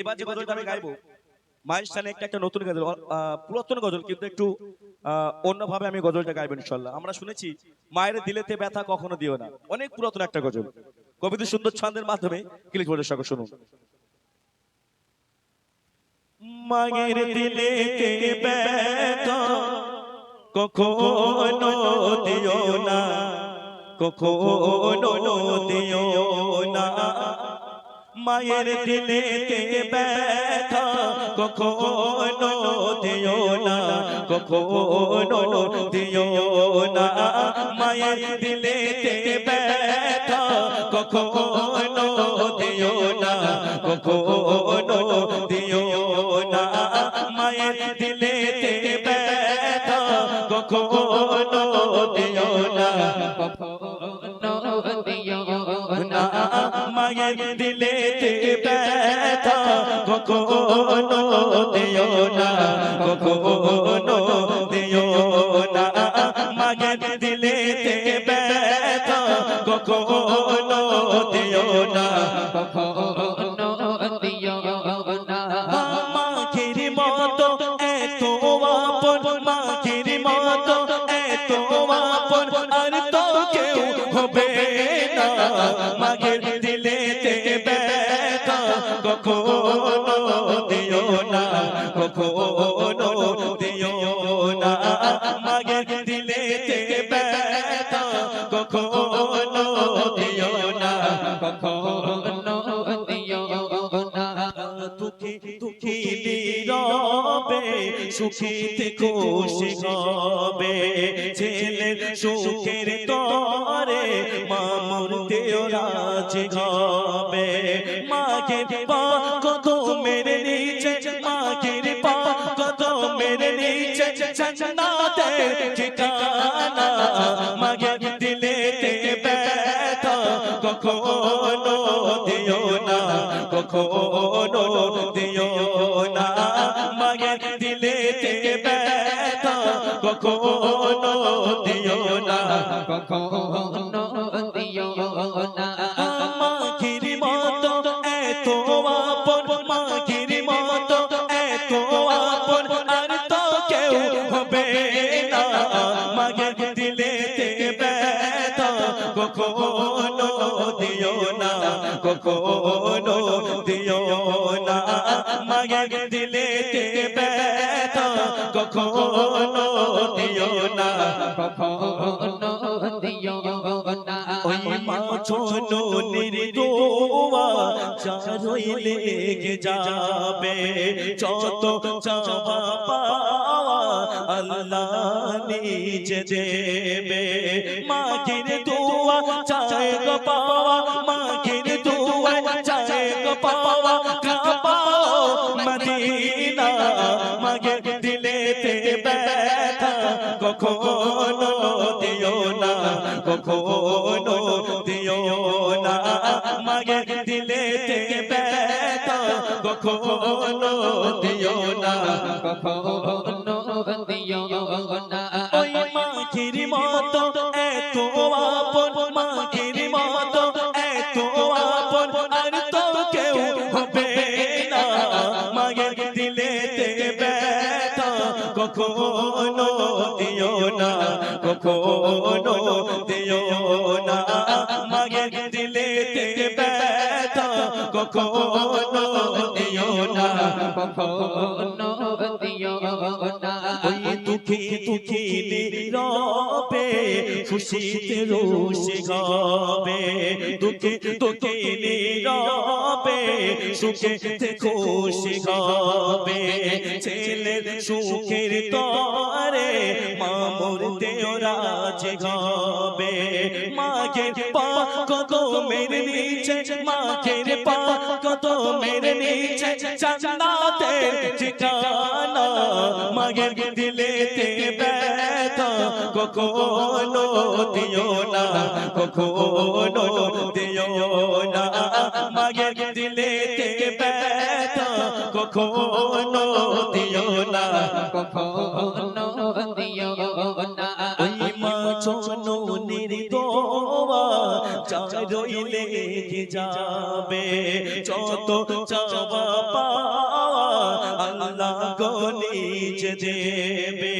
এবার যে গজলটা আমি গাইবো মায়ের স্থানে একটা নতুন গজল, পুরাতন গজল, কিন্তু একটু অন্যভাবে আমি গজলটা গাইবো ইনশাল্লাহ। আমরা শুনেছি মায়ের দিলেতে ব্যথা কখনো দিও না, অনেক পুরাতন একটা গজল, কবিদের সুন্দর ছন্দের মাধ্যমে ক্লিক করে সকল শুনুন। মায়ের দিলেতে ব্যথা কখনো দিও না, কখনো দিও না, মায়ের দিলেতে ব্যথা কখনো দিও না, কখনো দিও না, মায়ের দিলেতে ব্যথা কখনো দিও না, কখনো দিও না, মায়ের দিলেতে ব্যথা কখনো দিও না, কখনো দিও না, মায়ের দিলেতে ব্যথা কখনো দিও না, কখনো দিও না, মায়ের দিলেতে ব্যথা কখনো দিও না, কখনো দিও না, মাখির মতো এত আপন, মাখির মতো এত আপন আর তো কেউ হবে না, মায়ের দিলেতে ব্যথা কখনো দিও না, কখনো দিও না, মায়ের দিলেতে ব্যথা কখনো দিও না, কখনো দিও না, দুঃখী দুঃখী নীরবে সুখীতে খুশি হবে, ছেলের সুখের তরে মা মরতেও রাজি হবে, মাকে পা কত মেরে নিচে, মাকে পা কত মেরে নিচে জান্নাতের ঠিকানা, মাকে দিলেতে ব্যথা কখনো দিও না, কখনো দিও না, মাকে দিলেতে ব্যথা কখনো দিও না, কখনো দিও না, মাখির মতো এত আপন, মাখির মতো এত আপন আর তো কেউ হবে না, মায়ের দিলেতে ব্যথা কখনো দিও না, কখনো দিও না, মায়ের দিলেতে ব্যথা কখনো দিও না, কখনো দিও না, ওই মা জননীর দোয়া যারই লেগে যাবে, যত চাওয়া পাওয়া আল্লাহ নিজে দেবে, মায়ের দোয়া চায় গো পাওয়া, মায়ের দোয়া চায় গো পাওয়া, কাবাও মদিনা, মায়ের দিলেতে ব্যথা কখনো দিও না, কখনো দিও না, মায়ের দিলেতে ব্যথা কখনো দিও না, কখনো দিও না, ওই মাখির মতো এত আপন, মাখির মতো এত আপন আর তো কেউ হবে না, মায়ের দিলেতে ব্যথা কখনো দিও না, কখনো দিও না, মায়ের দিলেতে ব্যথা কখনো দিও না, কখনো দিও না, ওই দুঃখী দুঃখী নীরবে খুশিতে রোশে হবে, দুঃখী দুঃখী নীরবে সুখেতে খুশি হবে, ছেলের সুখের তরে মা মরতেও রাজি হবে, মায়ের পা কত মেরে নিচে, মায়ের পা কত মেরে নিচে জান্নাতের ঠিকানা, মায়ের দিলেতে ব্যথা কখনো দিও না, কখনো দিও না, মায়ের দিলেতে ব্যথা কখনো দিও না, কখনো দিও না, ওই মা জননীর দোয়া যার রইলে কি যাবে যত চাওয়া পাওয়া আল্লাহ গো নিজ দেবে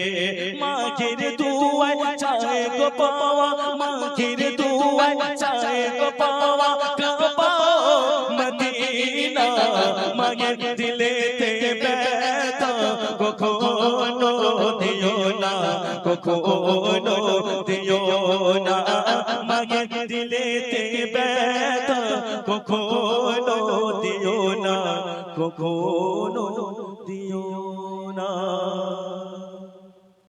মাঝের দুয়ায় চায় গো পাওয়া মাঝের দুয়ায় চায় গো পাওয়া কাবা মদিনা মায়ের দিলেতে ব্যথা কখনো দিও না কখনো দিও না মায়ের দিলেতে ব্যথা কখনো দিও না কখনো